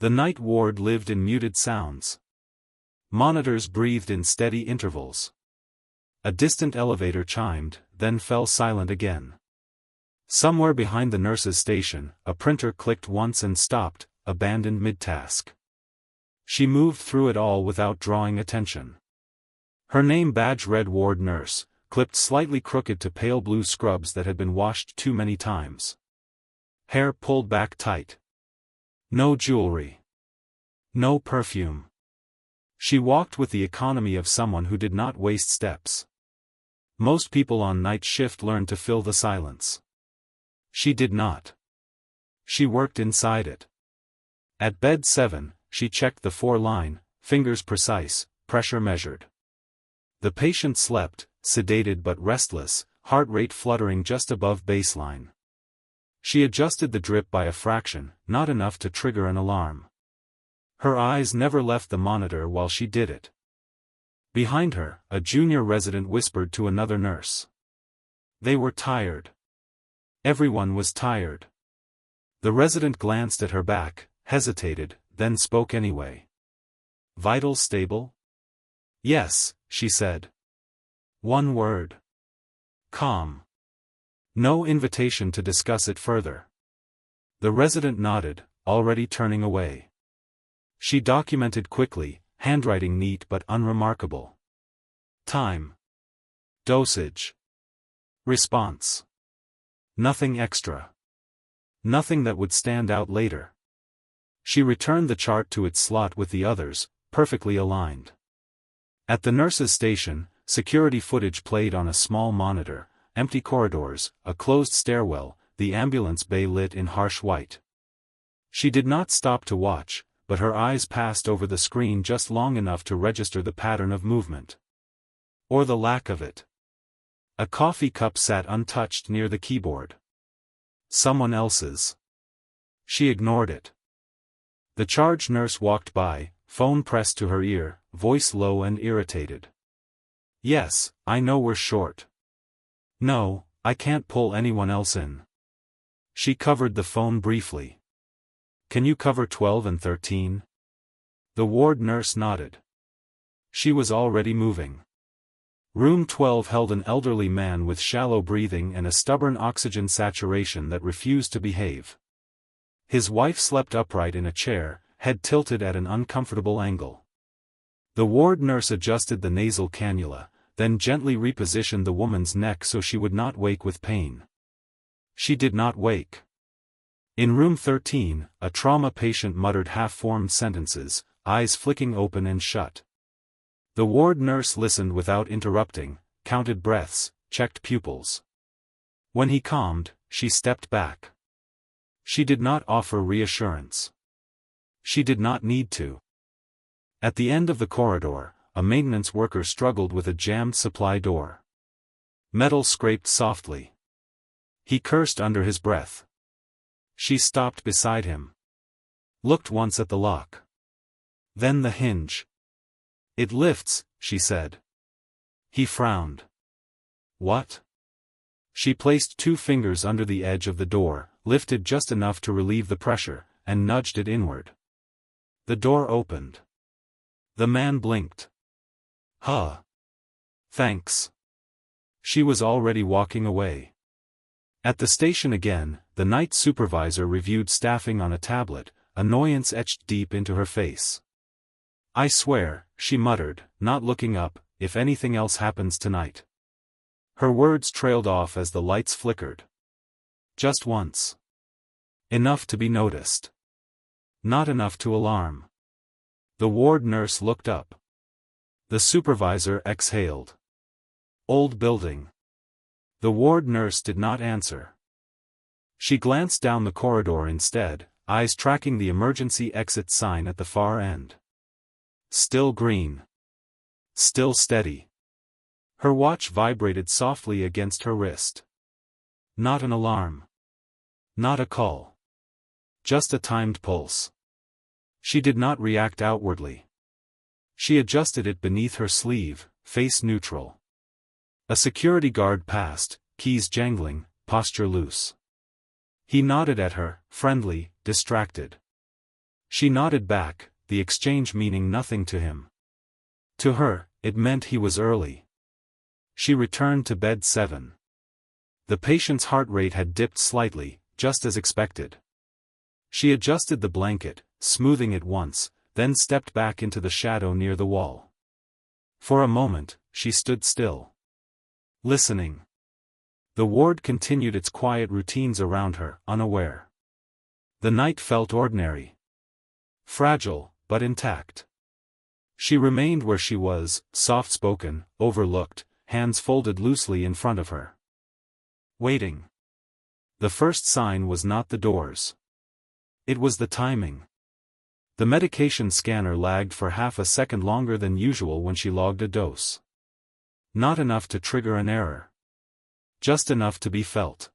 The night ward lived in muted sounds. Monitors breathed in steady intervals. A distant elevator chimed, then fell silent again. Somewhere behind the nurse's station, a printer clicked once and stopped, abandoned mid-task. She moved through it all without drawing attention. Her name badge read ward nurse, clipped slightly crooked to pale blue scrubs that had been washed too many times. Hair pulled back tight. No jewelry. No perfume. She walked with the economy of someone who did not waste steps. Most people on night shift learned to fill the silence. She did not. She worked inside it. At bed 7, she checked the 4-line, fingers precise, pressure measured. The patient slept, sedated but restless, heart rate fluttering just above baseline. She adjusted the drip by a fraction, not enough to trigger an alarm. Her eyes never left the monitor while she did it. Behind her, a junior resident whispered to another nurse. They were tired. Everyone was tired. The resident glanced at her back, hesitated, then spoke anyway. Vitals stable? Yes, she said. One word. Calm. No invitation to discuss it further. The resident nodded, already turning away. She documented quickly, handwriting neat but unremarkable. Time. Dosage. Response. Nothing extra. Nothing that would stand out later. She returned the chart to its slot with the others, perfectly aligned. At the nurse's station, security footage played on a small monitor, empty corridors, a closed stairwell, the ambulance bay lit in harsh white. She did not stop to watch, but her eyes passed over the screen just long enough to register the pattern of movement. Or the lack of it. A coffee cup sat untouched near the keyboard. Someone else's. She ignored it. The charge nurse walked by, phone pressed to her ear, voice low and irritated. Yes, I know we're short. No, I can't pull anyone else in. She covered the phone briefly. Can you cover 12 and 13? The ward nurse nodded. She was already moving. Room 12 held an elderly man with shallow breathing and a stubborn oxygen saturation that refused to behave. His wife slept upright in a chair, head tilted at an uncomfortable angle. The ward nurse adjusted the nasal cannula, then gently repositioned the woman's neck so she would not wake with pain. She did not wake. In room 13, a trauma patient muttered half-formed sentences, eyes flicking open and shut. The ward nurse listened without interrupting, counted breaths, checked pupils. When he calmed, she stepped back. She did not offer reassurance. She did not need to. At the end of the corridor, a maintenance worker struggled with a jammed supply door. Metal scraped softly. He cursed under his breath. She stopped beside him. Looked once at the lock. Then the hinge. It lifts, she said. He frowned. What? She placed 2 fingers under the edge of the door, lifted just enough to relieve the pressure, and nudged it inward. The door opened. The man blinked. Huh. Thanks. She was already walking away. At the station again, the night supervisor reviewed staffing on a tablet, annoyance etched deep into her face. I swear, she muttered, not looking up, if anything else happens tonight. Her words trailed off as the lights flickered. Just once. Enough to be noticed. Not enough to alarm. The ward nurse looked up. The supervisor exhaled. Old building. The ward nurse did not answer. She glanced down the corridor instead, eyes tracking the emergency exit sign at the far end. Still green. Still steady. Her watch vibrated softly against her wrist. Not an alarm. Not a call. Just a timed pulse. She did not react outwardly. She adjusted it beneath her sleeve, face neutral. A security guard passed, keys jangling, posture loose. He nodded at her, friendly, distracted. She nodded back, the exchange meaning nothing to him. To her, it meant he was early. She returned to bed 7. The patient's heart rate had dipped slightly, just as expected. She adjusted the blanket, smoothing it once, then stepped back into the shadow near the wall. For a moment, she stood still, listening. The ward continued its quiet routines around her, unaware. The night felt ordinary. Fragile, but intact. She remained where she was, soft-spoken, overlooked, hands folded loosely in front of her. Waiting. The first sign was not the doors. It was the timing. The medication scanner lagged for half a second longer than usual when she logged a dose. Not enough to trigger an error. Just enough to be felt.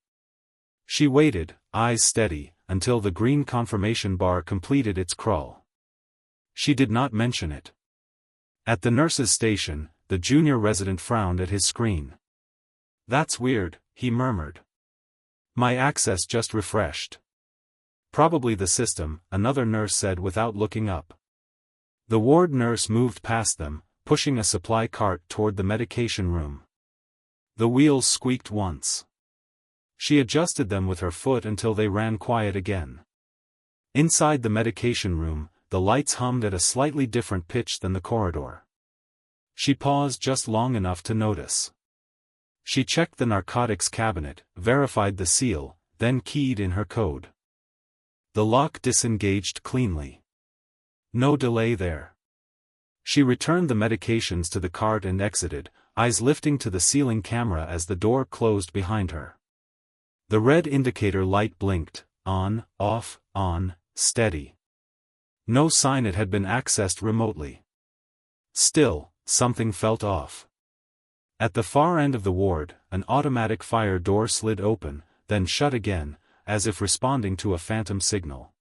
She waited, eyes steady, until the green confirmation bar completed its crawl. She did not mention it. At the nurse's station, the junior resident frowned at his screen. "That's weird," he murmured. "My access just refreshed." "Probably the system," another nurse said without looking up. The ward nurse moved past them, pushing a supply cart toward the medication room. The wheels squeaked once. She adjusted them with her foot until they ran quiet again. Inside the medication room, the lights hummed at a slightly different pitch than the corridor. She paused just long enough to notice. She checked the narcotics cabinet, verified the seal, then keyed in her code. The lock disengaged cleanly. No delay there. She returned the medications to the cart and exited, eyes lifting to the ceiling camera as the door closed behind her. The red indicator light blinked, on, off, on, steady. No sign it had been accessed remotely. Still, something felt off. At the far end of the ward, an automatic fire door slid open, then shut again, as if responding to a phantom signal.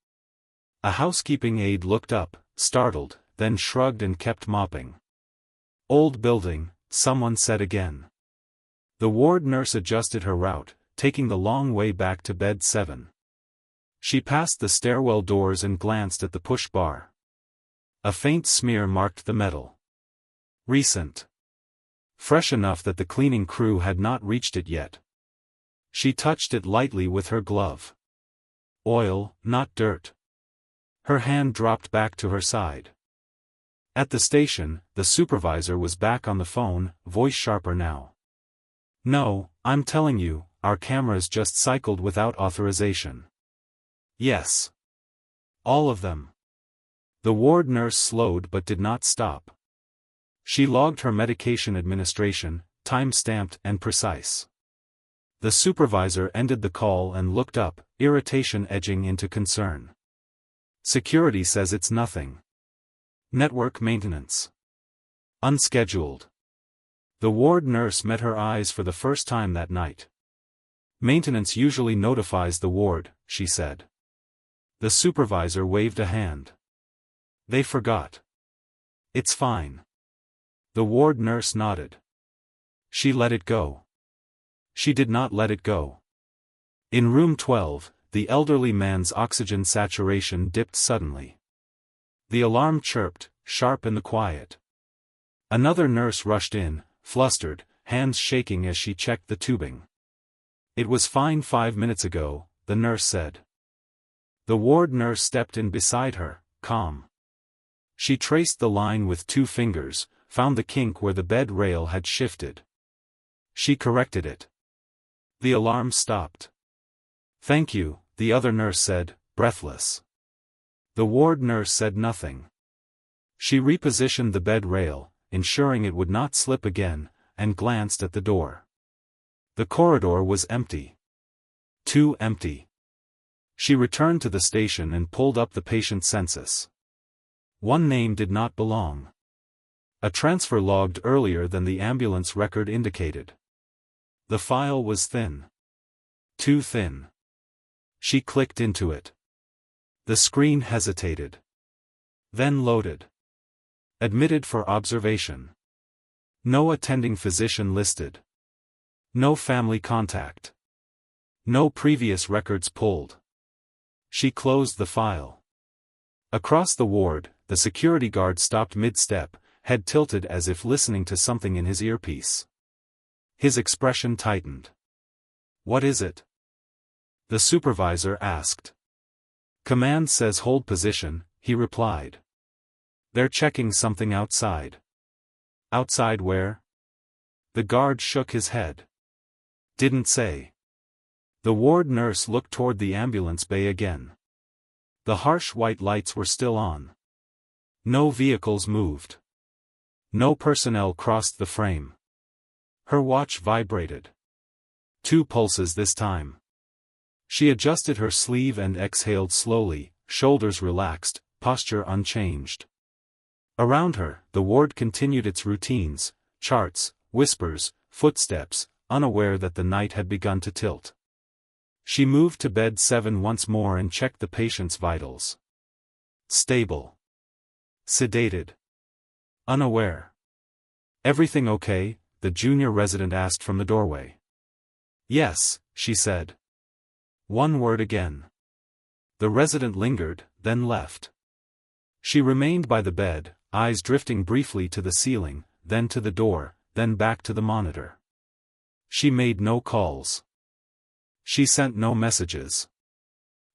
A housekeeping aide looked up, startled, then shrugged and kept mopping. "Old building," someone said again. The ward nurse adjusted her route, taking the long way back to bed 7. She passed the stairwell doors and glanced at the push bar. A faint smear marked the metal. Recent. Fresh enough that the cleaning crew had not reached it yet. She touched it lightly with her glove. Oil, not dirt. Her hand dropped back to her side. At the station, the supervisor was back on the phone, voice sharper now. "No, I'm telling you, our cameras just cycled without authorization." "Yes. All of them." The ward nurse slowed but did not stop. She logged her medication administration, time-stamped and precise. The supervisor ended the call and looked up, irritation edging into concern. "Security says it's nothing. Network maintenance. Unscheduled." The ward nurse met her eyes for the first time that night. "Maintenance usually notifies the ward," she said. The supervisor waved a hand. "They forgot. It's fine." The ward nurse nodded. She let it go. She did not let it go. In room 12, the elderly man's oxygen saturation dipped suddenly. The alarm chirped, sharp in the quiet. Another nurse rushed in, flustered, hands shaking as she checked the tubing. "It was fine 5 minutes ago," the nurse said. The ward nurse stepped in beside her, calm. She traced the line with 2 fingers, found the kink where the bed rail had shifted. She corrected it. The alarm stopped. "Thank you," the other nurse said, breathless. The ward nurse said nothing. She repositioned the bed rail, ensuring it would not slip again, and glanced at the door. The corridor was empty. Too empty. She returned to the station and pulled up the patient census. One name did not belong. A transfer logged earlier than the ambulance record indicated. The file was thin. Too thin. She clicked into it. The screen hesitated. Then loaded. Admitted for observation. No attending physician listed. No family contact. No previous records pulled. She closed the file. Across the ward, the security guard stopped mid-step, head tilted as if listening to something in his earpiece. His expression tightened. "What is it?" the supervisor asked. "Command says hold position," he replied. "They're checking something outside." "Outside where?" The guard shook his head. "Didn't say." The ward nurse looked toward the ambulance bay again. The harsh white lights were still on. No vehicles moved. No personnel crossed the frame. Her watch vibrated. 2 pulses this time. She adjusted her sleeve and exhaled slowly, shoulders relaxed, posture unchanged. Around her, the ward continued its routines, charts, whispers, footsteps, unaware that the night had begun to tilt. She moved to bed 7 once more and checked the patient's vitals. Stable. Sedated. Unaware. "Everything okay?" the junior resident asked from the doorway. "Yes," she said. "One word again." The resident lingered, then left. She remained by the bed, eyes drifting briefly to the ceiling, then to the door, then back to the monitor. She made no calls. She sent no messages.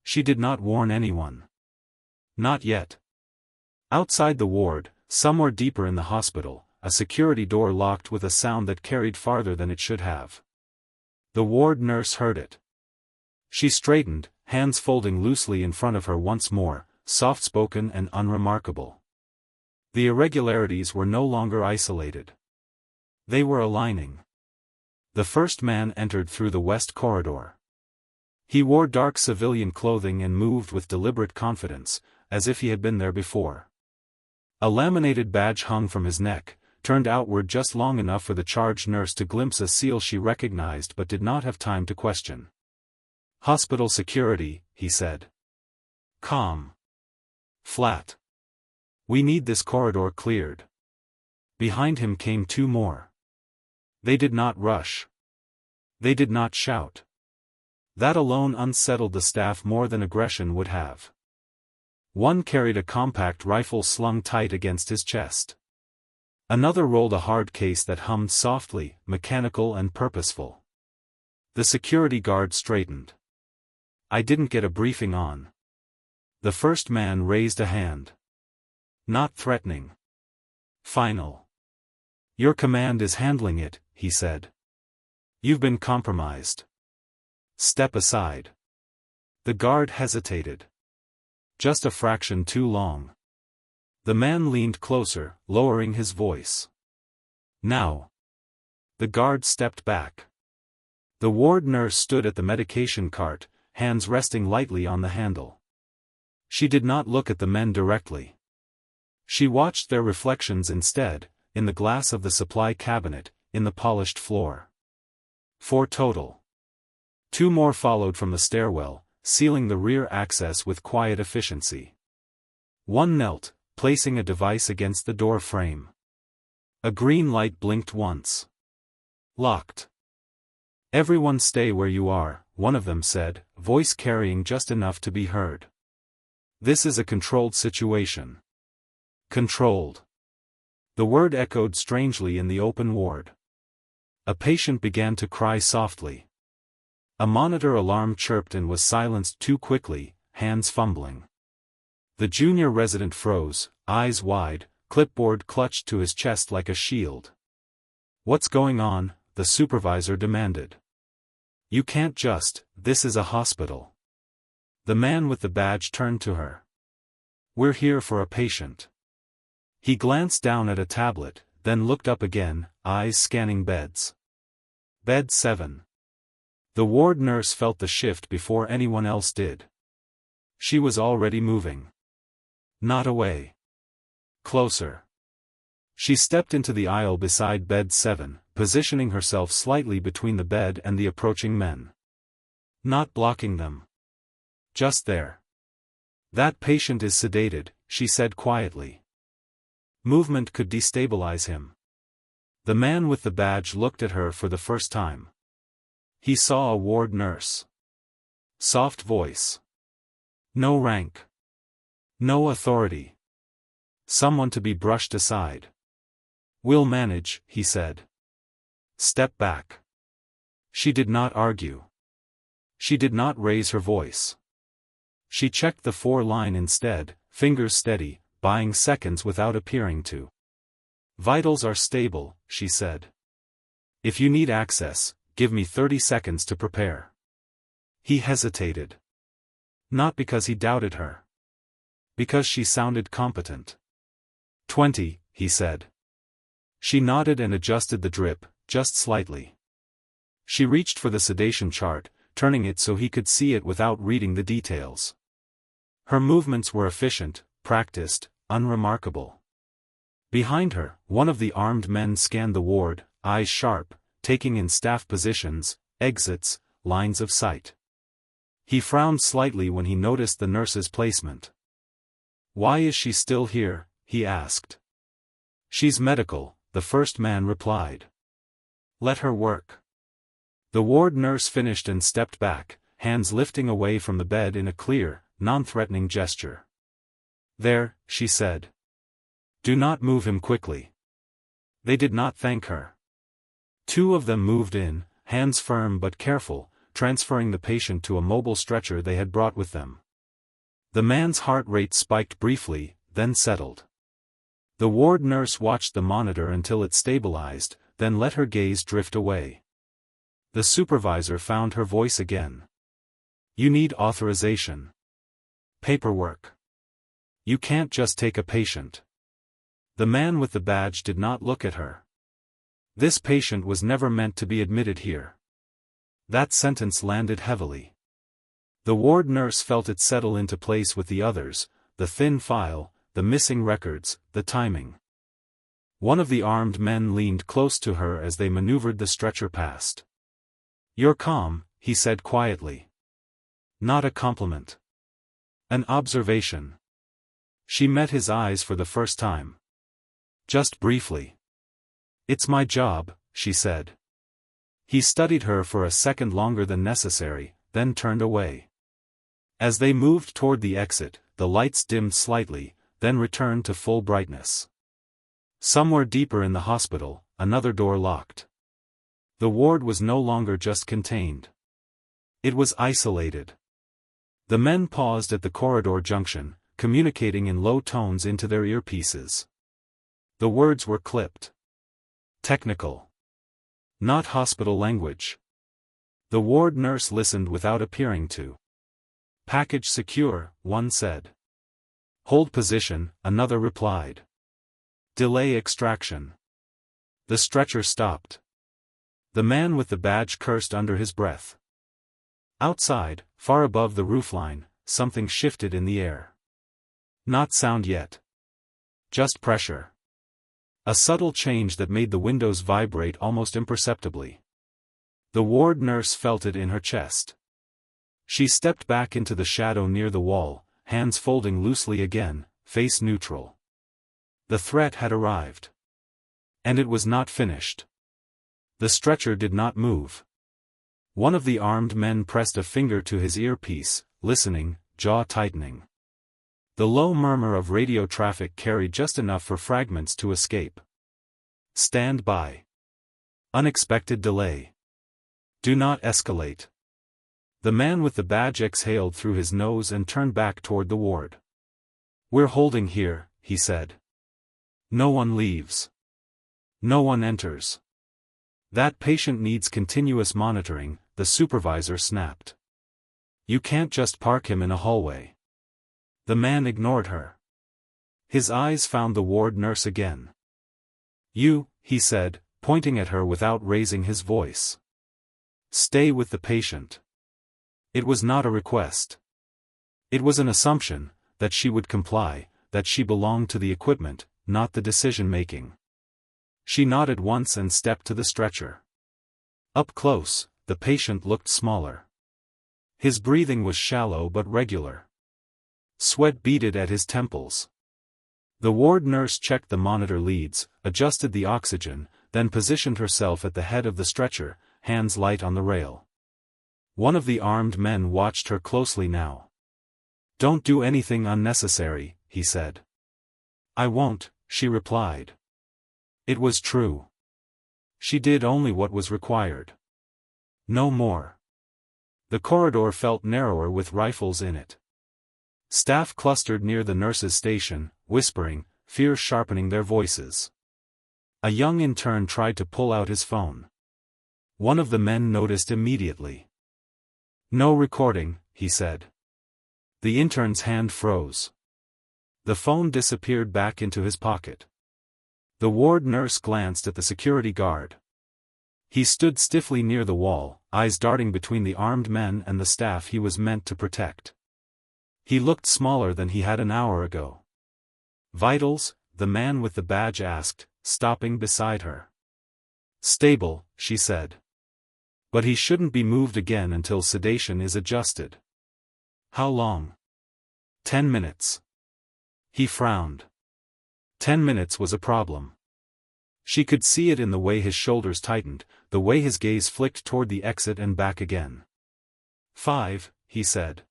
She did not warn anyone. Not yet. Outside the ward, somewhere deeper in the hospital, a security door locked with a sound that carried farther than it should have. The ward nurse heard it. She straightened, hands folding loosely in front of her once more, soft-spoken and unremarkable. The irregularities were no longer isolated. They were aligning. The first man entered through the west corridor. He wore dark civilian clothing and moved with deliberate confidence, as if he had been there before. A laminated badge hung from his neck, turned outward just long enough for the charge nurse to glimpse a seal she recognized but did not have time to question. "Hospital security," he said. Calm. Flat. "We need this corridor cleared." Behind him came 2 more. They did not rush. They did not shout. That alone unsettled the staff more than aggression would have. One carried a compact rifle slung tight against his chest. Another rolled a hard case that hummed softly, mechanical and purposeful. The security guard straightened. "I didn't get a briefing on." The first man raised a hand. Not threatening. Final. "Your command is handling it," he said. "You've been compromised. Step aside." The guard hesitated. Just a fraction too long. The man leaned closer, lowering his voice. "Now." The guard stepped back. The ward nurse stood at the medication cart, hands resting lightly on the handle. She did not look at the men directly. She watched their reflections instead, in the glass of the supply cabinet, in the polished floor. 4 total. 2 more followed from the stairwell, sealing the rear access with quiet efficiency. One knelt, placing a device against the door frame. A green light blinked once. Locked. "Everyone stay where you are," one of them said, voice carrying just enough to be heard. "This is a controlled situation." Controlled. The word echoed strangely in the open ward. A patient began to cry softly. A monitor alarm chirped and was silenced too quickly, hands fumbling. The junior resident froze, eyes wide, clipboard clutched to his chest like a shield. "What's going on?" the supervisor demanded. "You can't just, this is a hospital." The man with the badge turned to her. "We're here for a patient." He glanced down at a tablet, then looked up again, eyes scanning beds. Bed 7. The ward nurse felt the shift before anyone else did. She was already moving. Not away. Closer. She stepped into the aisle beside bed 7, positioning herself slightly between the bed and the approaching men. Not blocking them. Just there. "That patient is sedated," she said quietly. Movement could destabilize him. The man with the badge looked at her for the first time. He saw a ward nurse. Soft voice. No rank. No authority. Someone to be brushed aside. "We'll manage," he said. "Step back." She did not argue. She did not raise her voice. She checked the 4-line instead, fingers steady, buying seconds without appearing to. "Vitals are stable," she said. "If you need access, give me 30 seconds to prepare." He hesitated. Not because he doubted her. Because she sounded competent. 20, he said. She nodded and adjusted the drip, just slightly. She reached for the sedation chart, turning it so he could see it without reading the details. Her movements were efficient, practiced, unremarkable. Behind her, one of the armed men scanned the ward, eyes sharp, taking in staff positions, exits, lines of sight. He frowned slightly when he noticed the nurse's placement. "Why is she still here?" he asked. "She's medical," the first man replied. "Let her work." The ward nurse finished and stepped back, hands lifting away from the bed in a clear, non-threatening gesture. "There," she said. "Do not move him quickly." They did not thank her. 2 of them moved in, hands firm but careful, transferring the patient to a mobile stretcher they had brought with them. The man's heart rate spiked briefly, then settled. The ward nurse watched the monitor until it stabilized, then let her gaze drift away. The supervisor found her voice again. "You need authorization. Paperwork. You can't just take a patient." The man with the badge did not look at her. "This patient was never meant to be admitted here." That sentence landed heavily. The ward nurse felt it settle into place with the others, the thin file, the missing records, the timing. One of the armed men leaned close to her as they maneuvered the stretcher past. "You're calm," he said quietly. Not a compliment. An observation. She met his eyes for the first time. Just briefly. "It's my job," she said. He studied her for a second longer than necessary, then turned away. As they moved toward the exit, the lights dimmed slightly, then returned to full brightness. Somewhere deeper in the hospital, another door locked. The ward was no longer just contained. It was isolated. The men paused at the corridor junction, communicating in low tones into their earpieces. The words were clipped. Technical. Not hospital language. The ward nurse listened without appearing to. "Package secure," one said. "Hold position," another replied. "Delay extraction." The stretcher stopped. The man with the badge cursed under his breath. Outside, far above the roofline, something shifted in the air. Not sound yet. Just pressure. A subtle change that made the windows vibrate almost imperceptibly. The ward nurse felt it in her chest. She stepped back into the shadow near the wall, hands folding loosely again, face neutral. The threat had arrived. And it was not finished. The stretcher did not move. One of the armed men pressed a finger to his earpiece, listening, jaw tightening. The low murmur of radio traffic carried just enough for fragments to escape. "Stand by. Unexpected delay. Do not escalate." The man with the badge exhaled through his nose and turned back toward the ward. "We're holding here," he said. "No one leaves. No one enters. That patient needs continuous monitoring," the supervisor snapped. "You can't just park him in a hallway." The man ignored her. His eyes found the ward nurse again. "You," he said, pointing at her without raising his voice. "Stay with the patient." It was not a request. It was an assumption, that she would comply, that she belonged to the equipment, not the decision-making. She nodded once and stepped to the stretcher. Up close, the patient looked smaller. His breathing was shallow but regular. Sweat beaded at his temples. The ward nurse checked the monitor leads, adjusted the oxygen, then positioned herself at the head of the stretcher, hands light on the rail. One of the armed men watched her closely now. Don't do anything unnecessary, he said. I won't, she replied. It was true. She did only what was required. No more. The corridor felt narrower with rifles in it. Staff clustered near the nurse's station, whispering, fear sharpening their voices. A young intern tried to pull out his phone. One of the men noticed immediately. No recording, he said. The intern's hand froze. The phone disappeared back into his pocket. The ward nurse glanced at the security guard. He stood stiffly near the wall, eyes darting between the armed men and the staff he was meant to protect. He looked smaller than he had an hour ago. Vitals? The man with the badge asked, stopping beside her. Stable, she said. But he shouldn't be moved again until sedation is adjusted. How long? 10 minutes. He frowned. 10 minutes was a problem. She could see it in the way his shoulders tightened, the way his gaze flicked toward the exit and back again. 5, he said.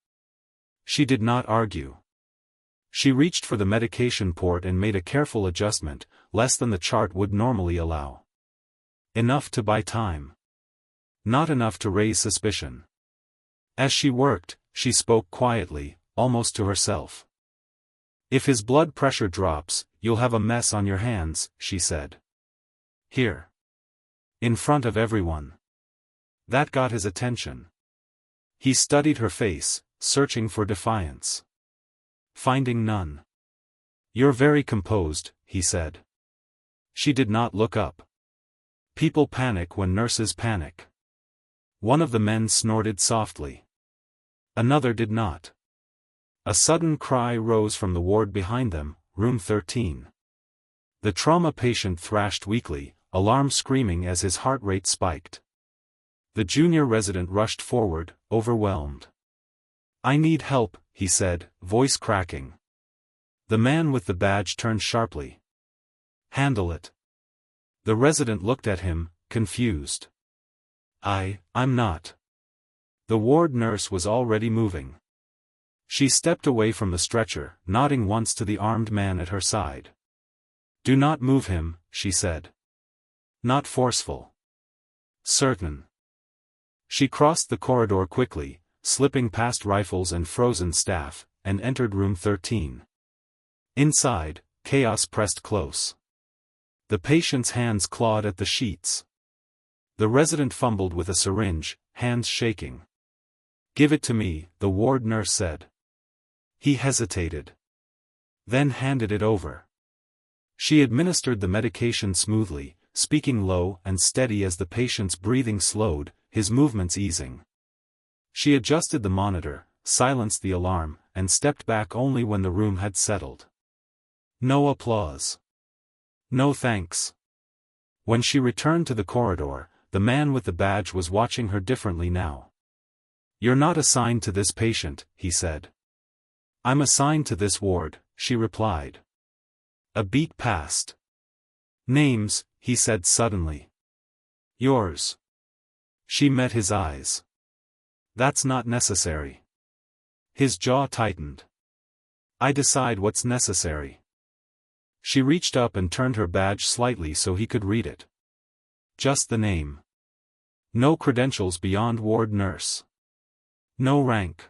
She did not argue. She reached for the medication port and made a careful adjustment, less than the chart would normally allow. Enough to buy time. Not enough to raise suspicion. As she worked, she spoke quietly, almost to herself. If his blood pressure drops, you'll have a mess on your hands, she said. Here. In front of everyone. That got his attention. He studied her face, searching for defiance. Finding none. You're very composed, he said. She did not look up. People panic when nurses panic. One of the men snorted softly. Another did not. A sudden cry rose from the ward behind them, room 13. The trauma patient thrashed weakly, alarm screaming as his heart rate spiked. The junior resident rushed forward, overwhelmed. I need help, he said, voice cracking. The man with the badge turned sharply. Handle it. The resident looked at him, confused. I'm not. The ward nurse was already moving. She stepped away from the stretcher, nodding once to the armed man at her side. Do not move him, she said. Not forceful. Certain. She crossed the corridor quickly, slipping past rifles and frozen staff, and entered room 13. Inside, chaos pressed close. The patient's hands clawed at the sheets. The resident fumbled with a syringe, hands shaking. Give it to me, the ward nurse said. He hesitated. Then handed it over. She administered the medication smoothly, speaking low and steady as the patient's breathing slowed, his movements easing. She adjusted the monitor, silenced the alarm, and stepped back only when the room had settled. No applause. No thanks. When she returned to the corridor, the man with the badge was watching her differently now. You're not assigned to this patient, he said. I'm assigned to this ward, she replied. A beat passed. Names, he said suddenly. Yours. She met his eyes. That's not necessary. His jaw tightened. I decide what's necessary. She reached up and turned her badge slightly so he could read it. Just the name. No credentials beyond ward nurse. No rank.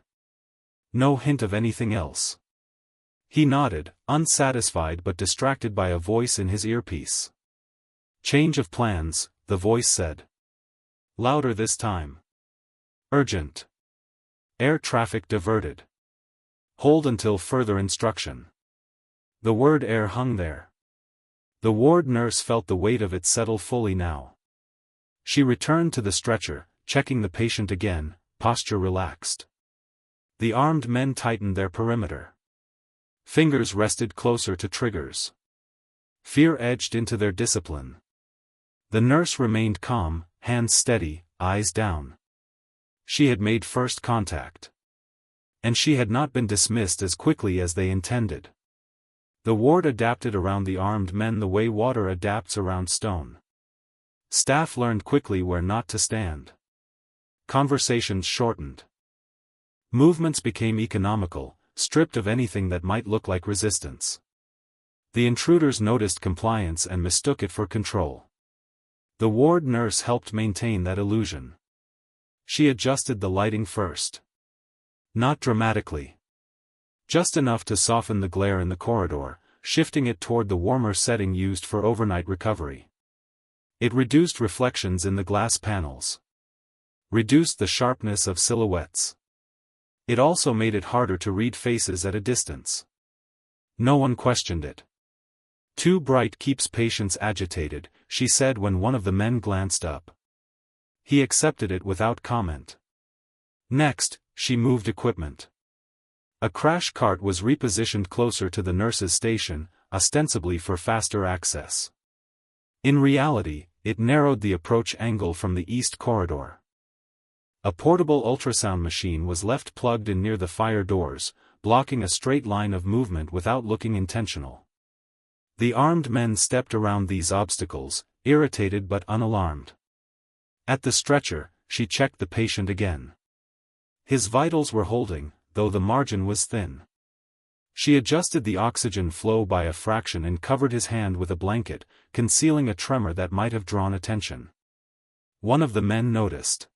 No hint of anything else. He nodded, unsatisfied but distracted by a voice in his earpiece. Change of plans, the voice said. Louder this time. Urgent. Air traffic diverted. Hold until further instruction. The word air hung there. The ward nurse felt the weight of it settle fully now. She returned to the stretcher, checking the patient again, posture relaxed. The armed men tightened their perimeter. Fingers rested closer to triggers. Fear edged into their discipline. The nurse remained calm, hands steady, eyes down. She had made first contact. And she had not been dismissed as quickly as they intended. The ward adapted around the armed men the way water adapts around stone. Staff learned quickly where not to stand. Conversations shortened. Movements became economical, stripped of anything that might look like resistance. The intruders noticed compliance and mistook it for control. The ward nurse helped maintain that illusion. She adjusted the lighting first. Not dramatically. Just enough to soften the glare in the corridor, shifting it toward the warmer setting used for overnight recovery. It reduced reflections in the glass panels. Reduced the sharpness of silhouettes. It also made it harder to read faces at a distance. No one questioned it. Too bright keeps patients agitated, she said when one of the men glanced up. He accepted it without comment. Next, she moved equipment. A crash cart was repositioned closer to the nurse's station, ostensibly for faster access. In reality, it narrowed the approach angle from the east corridor. A portable ultrasound machine was left plugged in near the fire doors, blocking a straight line of movement without looking intentional. The armed men stepped around these obstacles, irritated but unalarmed. At the stretcher, she checked the patient again. His vitals were holding, though the margin was thin. She adjusted the oxygen flow by a fraction and covered his hand with a blanket, concealing a tremor that might have drawn attention. One of the men noticed.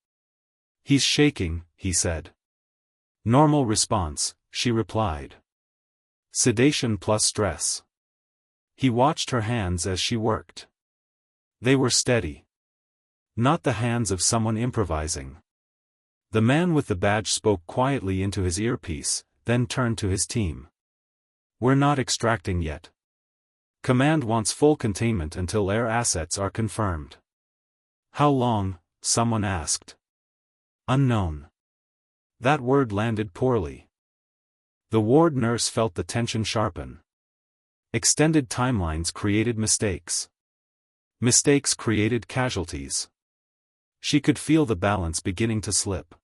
"He's shaking," he said. "Normal response," she replied. "Sedation plus stress." He watched her hands as she worked. They were steady. Not the hands of someone improvising. The man with the badge spoke quietly into his earpiece, then turned to his team. "We're not extracting yet. Command wants full containment until air assets are confirmed." "How long?" someone asked. "Unknown." That word landed poorly. The ward nurse felt the tension sharpen. Extended timelines created mistakes. Mistakes created casualties. She could feel the balance beginning to slip.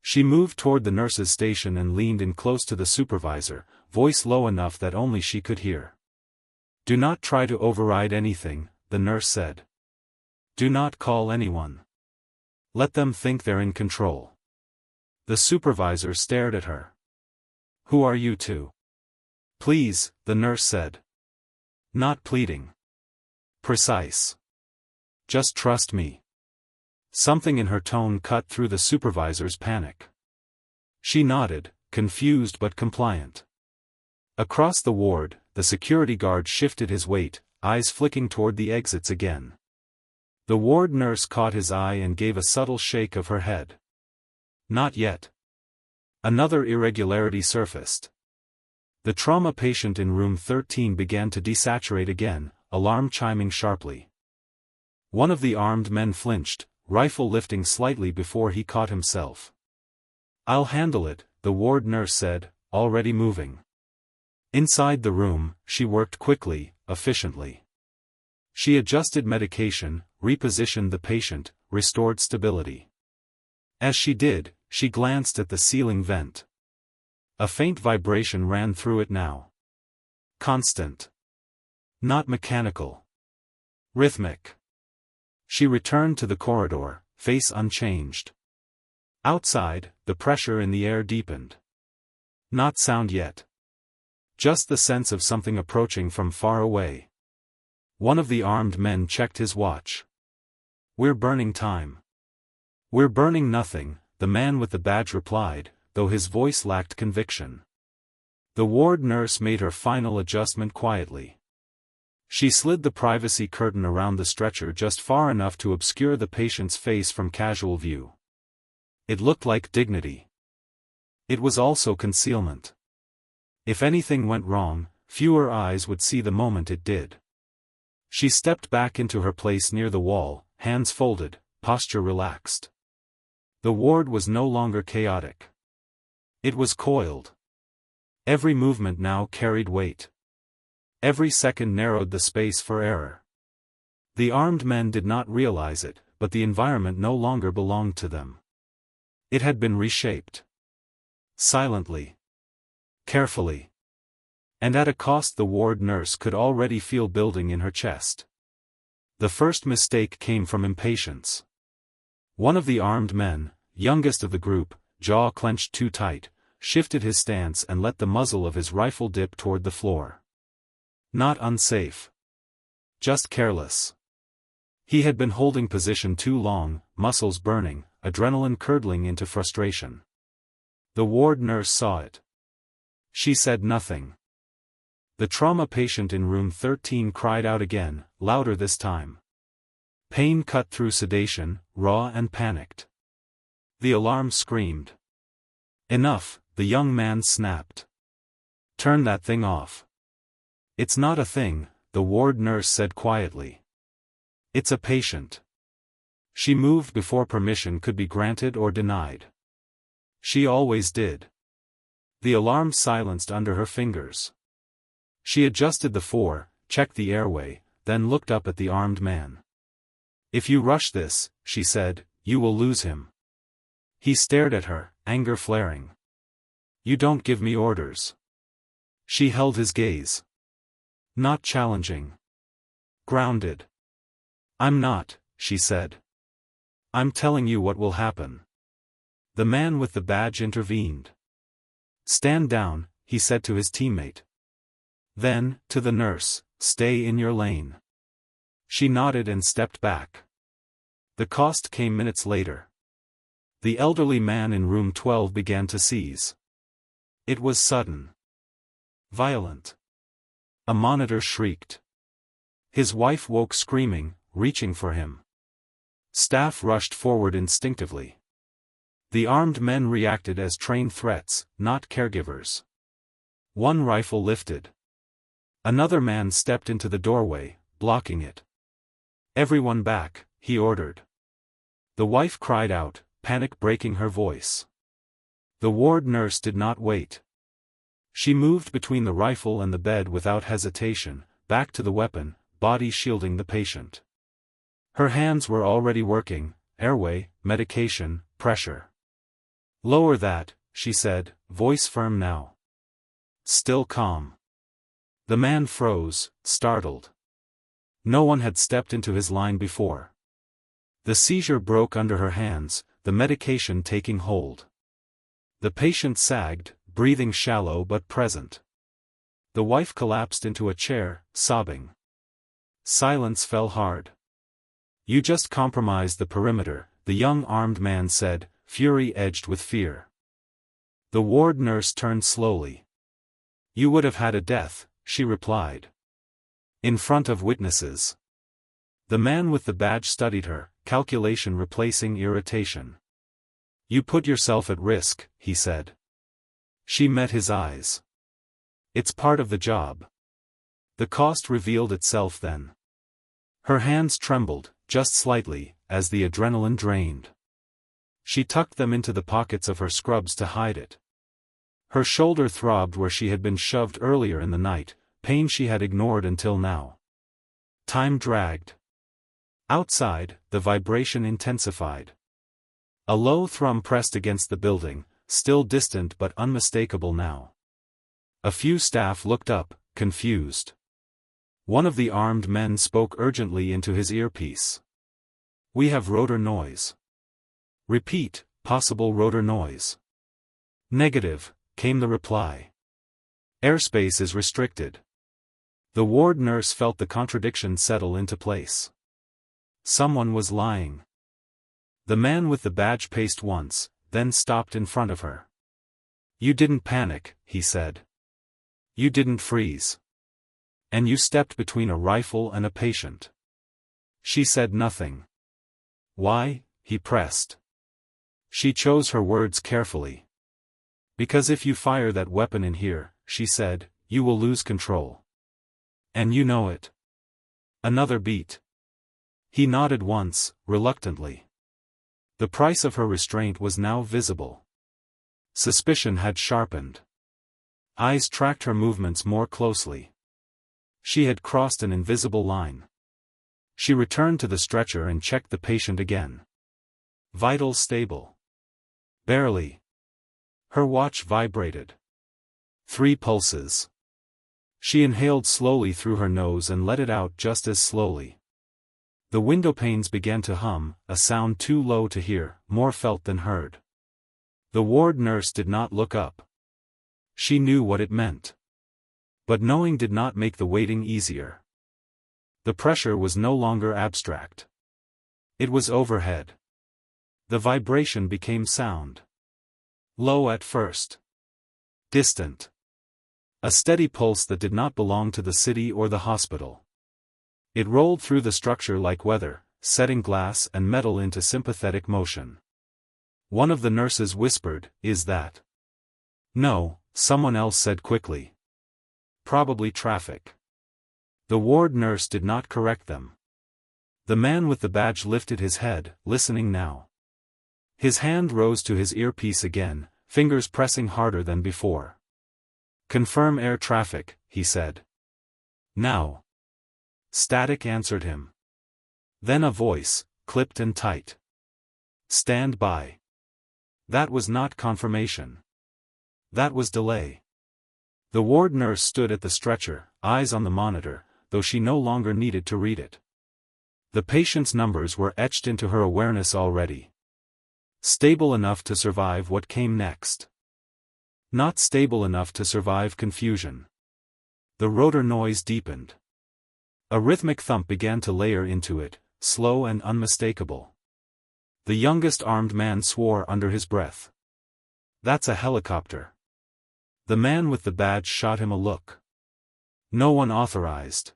She moved toward the nurse's station and leaned in close to the supervisor, voice low enough that only she could hear. "Do not try to override anything," the nurse said. "Do not call anyone. Let them think they're in control." The supervisor stared at her. "Who are you two?" "Please," the nurse said. Not pleading. Precise. "Just trust me." Something in her tone cut through the supervisor's panic. She nodded, confused but compliant. Across the ward, the security guard shifted his weight, eyes flicking toward the exits again. The ward nurse caught his eye and gave a subtle shake of her head. Not yet. Another irregularity surfaced. The trauma patient in room 13 began to desaturate again, alarm chiming sharply. One of the armed men flinched, rifle lifting slightly before he caught himself. "I'll handle it," the ward nurse said, already moving. Inside the room, she worked quickly, efficiently. She adjusted medication, repositioned the patient, restored stability. As she did, she glanced at the ceiling vent. A faint vibration ran through it now. Constant. Not mechanical. Rhythmic. She returned to the corridor, face unchanged. Outside, the pressure in the air deepened. Not sound yet. Just the sense of something approaching from far away. One of the armed men checked his watch. "We're burning time." "We're burning nothing," the man with the badge replied, though his voice lacked conviction. The ward nurse made her final adjustment quietly. She slid the privacy curtain around the stretcher just far enough to obscure the patient's face from casual view. It looked like dignity. It was also concealment. If anything went wrong, fewer eyes would see the moment it did. She stepped back into her place near the wall, hands folded, posture relaxed. The ward was no longer chaotic. It was coiled. Every movement now carried weight. Every second narrowed the space for error. The armed men did not realize it, but the environment no longer belonged to them. It had been reshaped. Silently. Carefully. And at a cost the ward nurse could already feel building in her chest. The first mistake came from impatience. One of the armed men, youngest of the group, jaw clenched too tight, shifted his stance and let the muzzle of his rifle dip toward the floor. Not unsafe. Just careless. He had been holding position too long, muscles burning, adrenaline curdling into frustration. The ward nurse saw it. She said nothing. The trauma patient in room 13 cried out again, louder this time. Pain cut through sedation, raw and panicked. The alarm screamed. Enough, the young man snapped. Turn that thing off. It's not a thing, the ward nurse said quietly. It's a patient. She moved before permission could be granted or denied. She always did. The alarm silenced under her fingers. She adjusted the 4, checked the airway, then looked up at the armed man. If you rush this, she said, you will lose him. He stared at her, anger flaring. You don't give me orders. She held his gaze. Not challenging. Grounded. I'm not, she said. I'm telling you what will happen. The man with the badge intervened. Stand down, he said to his teammate. Then, to the nurse, stay in your lane. She nodded and stepped back. The cost came minutes later. The elderly man in room 12 began to seize. It was sudden. Violent. A monitor shrieked. His wife woke screaming, reaching for him. Staff rushed forward instinctively. The armed men reacted as trained threats, not caregivers. One rifle lifted. Another man stepped into the doorway, blocking it. Everyone back, he ordered. The wife cried out, panic breaking her voice. The ward nurse did not wait. She moved between the rifle and the bed without hesitation, back to the weapon, body shielding the patient. Her hands were already working, airway, medication, pressure. Lower that, she said, voice firm now. Still calm. The man froze, startled. No one had stepped into his line before. The seizure broke under her hands, the medication taking hold. The patient sagged, breathing shallow but present. The wife collapsed into a chair, sobbing. Silence fell hard. You just compromised the perimeter, the young armed man said, fury edged with fear. The ward nurse turned slowly. You would have had a death, she replied. In front of witnesses. The man with the badge studied her, calculation replacing irritation. You put yourself at risk, he said. She met his eyes. It's part of the job. The cost revealed itself then. Her hands trembled, just slightly, as the adrenaline drained. She tucked them into the pockets of her scrubs to hide it. Her shoulder throbbed where she had been shoved earlier in the night, pain she had ignored until now. Time dragged. Outside, the vibration intensified. A low thrum pressed against the building, still distant but unmistakable now. A few staff looked up, confused. One of the armed men spoke urgently into his earpiece. We have rotor noise. Repeat, possible rotor noise. Negative, came the reply. Airspace is restricted. The ward nurse felt the contradiction settle into place. Someone was lying. The man with the badge paced once, then stopped in front of her. You didn't panic, he said. You didn't freeze. And you stepped between a rifle and a patient. She said nothing. Why? He pressed. She chose her words carefully. Because if you fire that weapon in here, she said, you will lose control. And you know it. Another beat. He nodded once, reluctantly. The price of her restraint was now visible. Suspicion had sharpened. Eyes tracked her movements more closely. She had crossed an invisible line. She returned to the stretcher and checked the patient again. Vitals stable. Barely. Her watch vibrated. 3 pulses. She inhaled slowly through her nose and let it out just as slowly. The windowpanes began to hum, a sound too low to hear, more felt than heard. The ward nurse did not look up. She knew what it meant. But knowing did not make the waiting easier. The pressure was no longer abstract. It was overhead. The vibration became sound. Low at first. Distant. A steady pulse that did not belong to the city or the hospital. It rolled through the structure like weather, setting glass and metal into sympathetic motion. One of the nurses whispered, "Is that?" "No," someone else said quickly. "Probably traffic." The ward nurse did not correct them. The man with the badge lifted his head, listening now. His hand rose to his earpiece again, fingers pressing harder than before. "Confirm air traffic," he said. "Now." Static answered him. Then a voice, clipped and tight. "Stand by." That was not confirmation. That was delay. The ward nurse stood at the stretcher, eyes on the monitor, though she no longer needed to read it. The patient's numbers were etched into her awareness already. Stable enough to survive what came next. Not stable enough to survive confusion. The rotor noise deepened. A rhythmic thump began to layer into it, slow and unmistakable. The youngest armed man swore under his breath. "That's a helicopter." The man with the badge shot him a look. "No one authorized."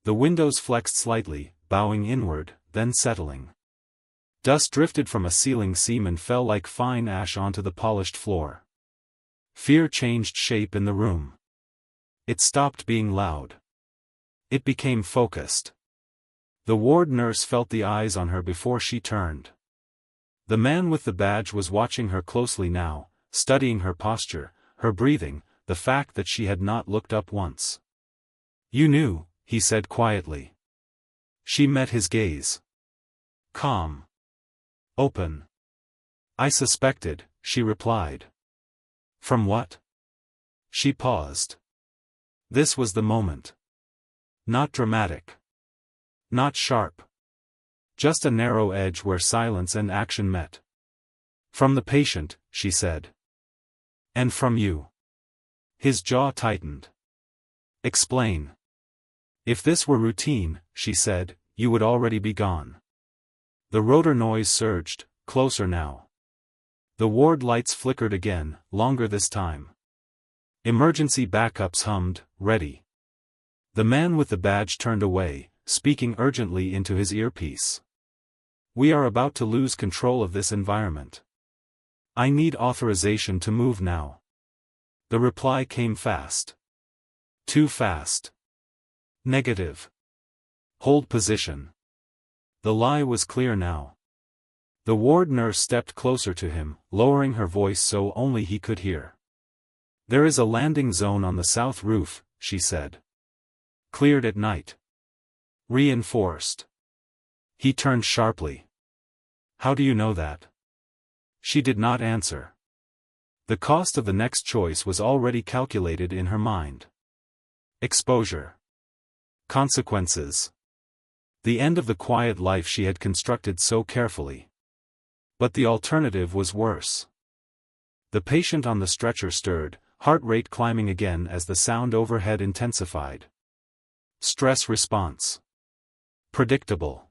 The windows flexed slightly, bowing inward, then settling. Dust drifted from a ceiling seam and fell like fine ash onto the polished floor. Fear changed shape in the room. It stopped being loud. It became focused. The ward nurse felt the eyes on her before she turned. The man with the badge was watching her closely now, studying her posture, her breathing, the fact that she had not looked up once. "You knew," he said quietly. She met his gaze. Calm. Open. "I suspected," she replied. "From what?" She paused. This was the moment. Not dramatic. Not sharp. Just a narrow edge where silence and action met. "From the patient," she said. "And from you." His jaw tightened. "Explain." "If this were routine," she said, "you would already be gone." The rotor noise surged, closer now. The ward lights flickered again, longer this time. Emergency backups hummed, ready. The man with the badge turned away, speaking urgently into his earpiece. "We are about to lose control of this environment. I need authorization to move now." The reply came fast. Too fast. "Negative. Hold position." The lie was clear now. The ward nurse stepped closer to him, lowering her voice so only he could hear. "There is a landing zone on the south roof," she said. "Cleared at night. Reinforced." He turned sharply. "How do you know that?" She did not answer. The cost of the next choice was already calculated in her mind. Exposure. Consequences. The end of the quiet life she had constructed so carefully. But the alternative was worse. The patient on the stretcher stirred, heart rate climbing again as the sound overhead intensified. Stress response. Predictable.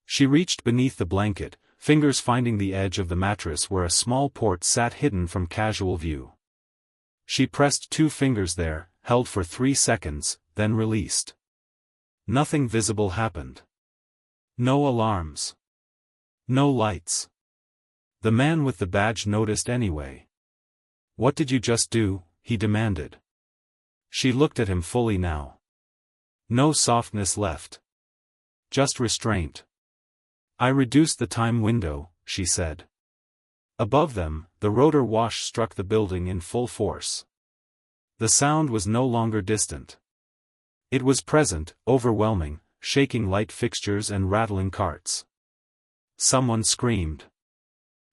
She reached beneath the blanket, fingers finding the edge of the mattress where a small port sat hidden from casual view. She pressed 2 fingers there, held for 3 seconds, then released. Nothing visible happened. No alarms. No lights. The man with the badge noticed anyway. "What did you just do?" he demanded. She looked at him fully now. No softness left. Just restraint. "I reduced the time window," she said. Above them, the rotor wash struck the building in full force. The sound was no longer distant. It was present, overwhelming, shaking light fixtures and rattling carts. Someone screamed.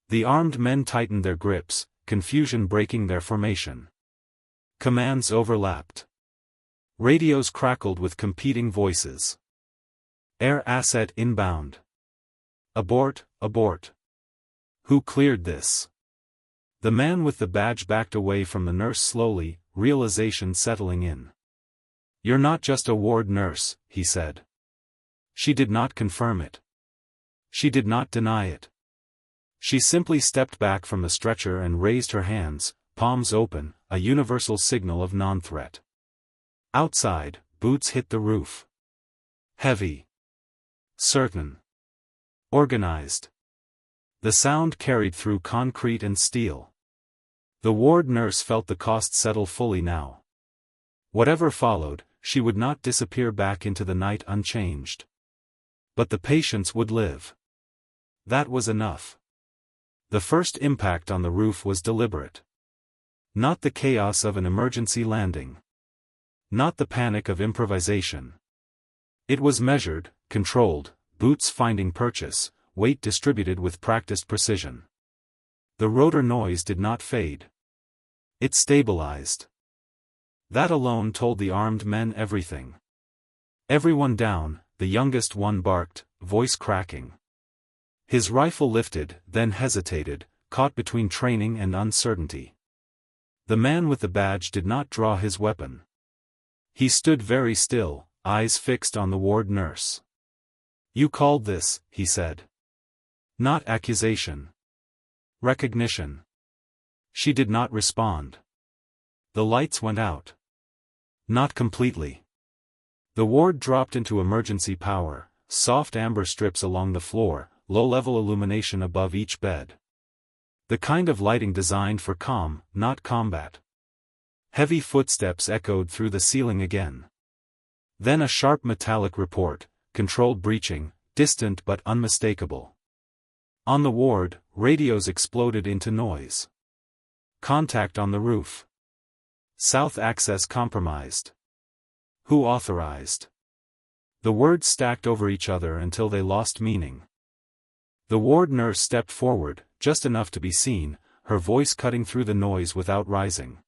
The armed men tightened their grips, confusion breaking their formation. Commands overlapped. Radios crackled with competing voices. "Air asset inbound. Abort, abort. Who cleared this?" The man with the badge backed away from the nurse slowly, realization settling in. "You're not just a ward nurse," he said. She did not confirm it. She did not deny it. She simply stepped back from the stretcher and raised her hands, palms open, a universal signal of non-threat. Outside, boots hit the roof. Heavy. Certain. Organized. The sound carried through concrete and steel. The ward nurse felt the cost settle fully now. Whatever followed, she would not disappear back into the night unchanged. But the patients would live. That was enough. The first impact on the roof was deliberate. Not the chaos of an emergency landing. Not the panic of improvisation. It was measured, controlled, boots finding purchase, weight distributed with practiced precision. The rotor noise did not fade. It stabilized. That alone told the armed men everything. Everyone down, the youngest one barked, voice cracking. His rifle lifted, then hesitated, caught between training and uncertainty. The man with the badge did not draw his weapon. He stood very still, eyes fixed on the ward nurse. "You called this," he said. "Not accusation. Recognition." She did not respond. The lights went out. Not completely. The ward dropped into emergency power, soft amber strips along the floor, low-level illumination above each bed. The kind of lighting designed for calm, not combat. Heavy footsteps echoed through the ceiling again. Then a sharp metallic report, controlled breaching, distant but unmistakable. On the ward, radios exploded into noise. Contact on the roof. South access compromised. Who authorized? The words stacked over each other until they lost meaning. The ward nurse stepped forward, just enough to be seen, her voice cutting through the noise without rising.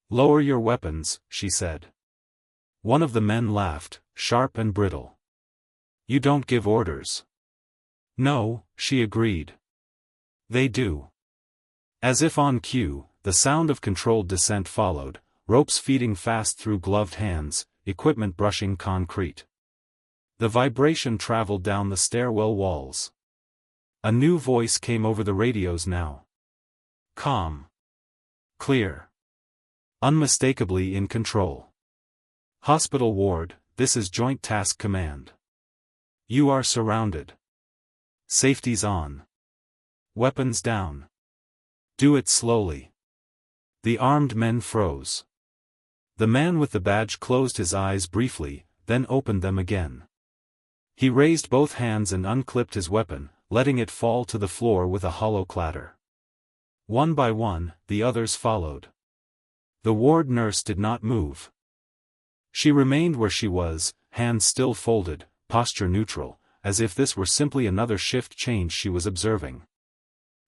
"Lower your weapons," she said. One of the men laughed, sharp and brittle. "You don't give orders." "No," she agreed. "They do." As if on cue, the sound of controlled descent followed, ropes feeding fast through gloved hands, equipment brushing concrete. The vibration traveled down the stairwell walls. A new voice came over the radios now. Calm. Clear. Unmistakably in control. "Hospital ward, this is Joint Task Command. You are surrounded. Safety's on. Weapons down. Do it slowly." The armed men froze. The man with the badge closed his eyes briefly, then opened them again. He raised both hands and unclipped his weapon, letting it fall to the floor with a hollow clatter. One by one, the others followed. The ward nurse did not move. She remained where she was, hands still folded, posture neutral, as if this were simply another shift change she was observing.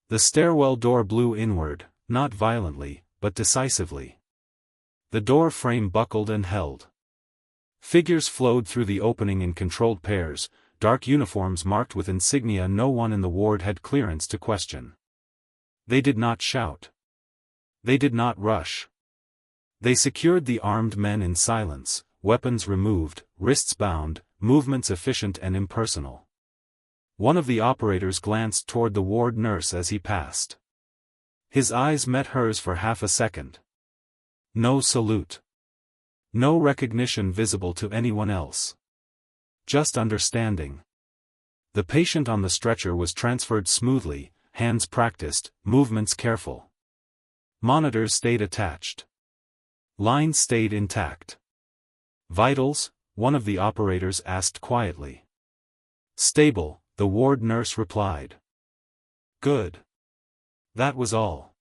The stairwell door blew inward, not violently, but decisively. The door frame buckled and held. Figures flowed through the opening in controlled pairs, dark uniforms marked with insignia no one in the ward had clearance to question. They did not shout. They did not rush. They secured the armed men in silence, weapons removed, wrists bound, movements efficient and impersonal. One of the operators glanced toward the ward nurse as he passed. His eyes met hers for half a second. No salute. No recognition visible to anyone else. Just understanding. The patient on the stretcher was transferred smoothly, hands practiced, movements careful. Monitors stayed attached. Lines stayed intact. "Vitals?" one of the operators asked quietly. "Stable," the ward nurse replied. "Good." That was all.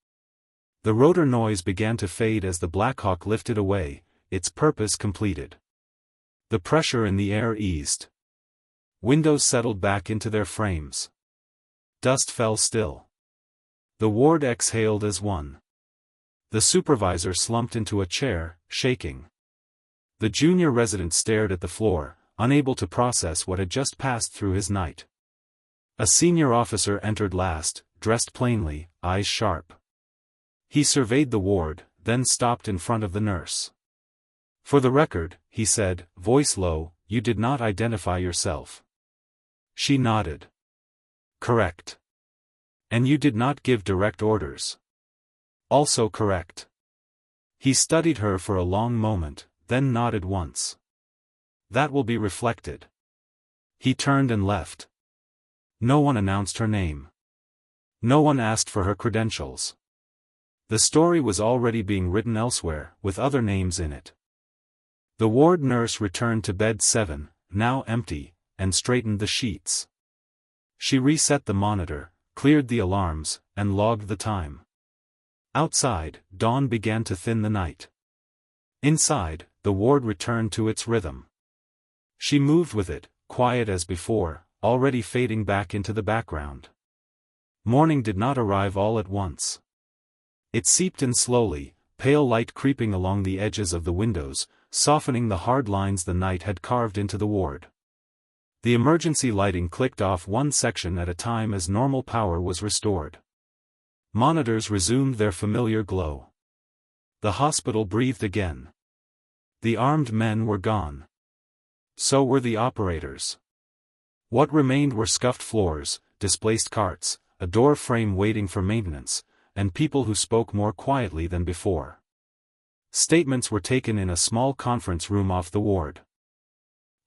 The rotor noise began to fade as the Blackhawk lifted away, its purpose completed. The pressure in the air eased. Windows settled back into their frames. Dust fell still. The ward exhaled as one. The supervisor slumped into a chair, shaking. The junior resident stared at the floor, unable to process what had just passed through his night. A senior officer entered last, dressed plainly, eyes sharp. He surveyed the ward, then stopped in front of the nurse. "For the record," he said, voice low, "you did not identify yourself." She nodded. "Correct. And you did not give direct orders." "Also correct." He studied her for a long moment, then nodded once. "That will be reflected." He turned and left. No one announced her name. No one asked for her credentials. The story was already being written elsewhere, with other names in it. The ward nurse returned to bed 7, now empty, and straightened the sheets. She reset the monitor, cleared the alarms, and logged the time. Outside, dawn began to thin the night. Inside, the ward returned to its rhythm. She moved with it, quiet as before, already fading back into the background. Morning did not arrive all at once. It seeped in slowly, pale light creeping along the edges of the windows, softening the hard lines the night had carved into the ward. The emergency lighting clicked off one section at a time as normal power was restored. Monitors resumed their familiar glow. The hospital breathed again. The armed men were gone. So were the operators. What remained were scuffed floors, displaced carts, a door frame waiting for maintenance, and people who spoke more quietly than before. Statements were taken in a small conference room off the ward.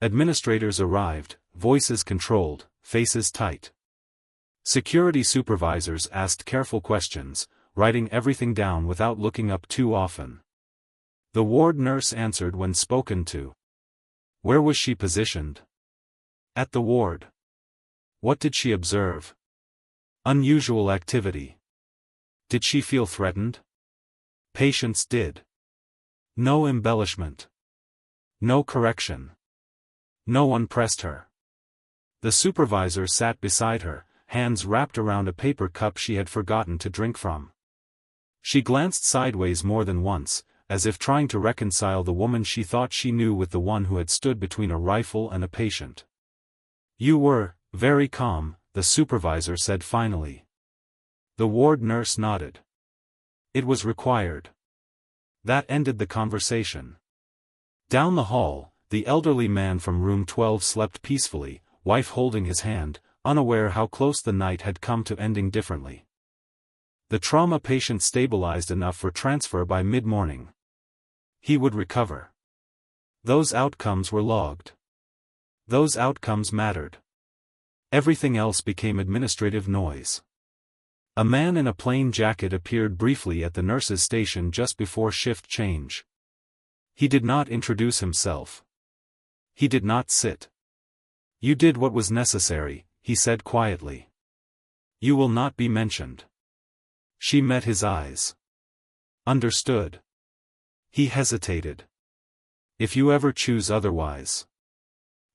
Administrators arrived, voices controlled, faces tight. Security supervisors asked careful questions, writing everything down without looking up too often. The ward nurse answered when spoken to. Where was she positioned? At the ward. What did she observe? Unusual activity. Did she feel threatened? Patients did. No embellishment. No correction. No one pressed her. The supervisor sat beside her, hands wrapped around a paper cup she had forgotten to drink from. She glanced sideways more than once, as if trying to reconcile the woman she thought she knew with the one who had stood between a rifle and a patient. "You were very calm," the supervisor said finally. The ward nurse nodded. It was required. That ended the conversation. Down the hall, the elderly man from room 12 slept peacefully, wife holding his hand, unaware how close the night had come to ending differently. The trauma patient stabilized enough for transfer by mid-morning. He would recover. Those outcomes were logged. Those outcomes mattered. Everything else became administrative noise. A man in a plain jacket appeared briefly at the nurse's station just before shift change. He did not introduce himself. He did not sit. "You did what was necessary," he said quietly. "You will not be mentioned." She met his eyes. "Understood." He hesitated. "If you ever choose otherwise."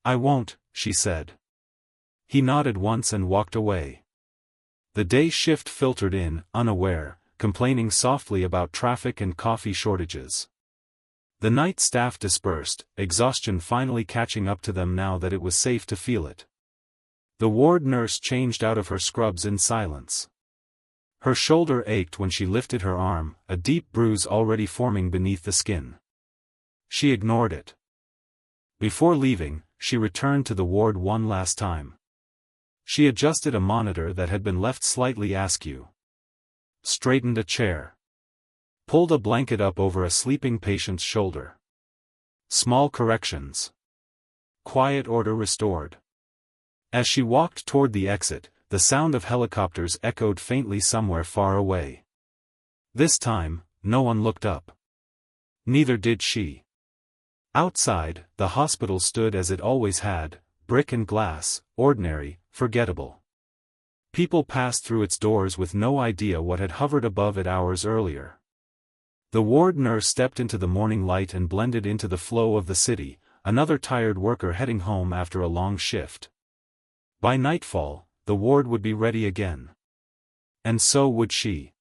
"I won't," she said. He nodded once and walked away. The day shift filtered in, unaware, complaining softly about traffic and coffee shortages. The night staff dispersed, exhaustion finally catching up to them now that it was safe to feel it. The ward nurse changed out of her scrubs in silence. Her shoulder ached when she lifted her arm, a deep bruise already forming beneath the skin. She ignored it. Before leaving, she returned to the ward one last time. She adjusted a monitor that had been left slightly askew. Straightened a chair. Pulled a blanket up over a sleeping patient's shoulder. Small corrections. Quiet order restored. As she walked toward the exit, the sound of helicopters echoed faintly somewhere far away. This time, no one looked up. Neither did she. Outside, the hospital stood as it always had, brick and glass, ordinary, forgettable. People passed through its doors with no idea what had hovered above it hours earlier. The ward nurse stepped into the morning light and blended into the flow of the city, another tired worker heading home after a long shift. By nightfall, the ward would be ready again. And so would she.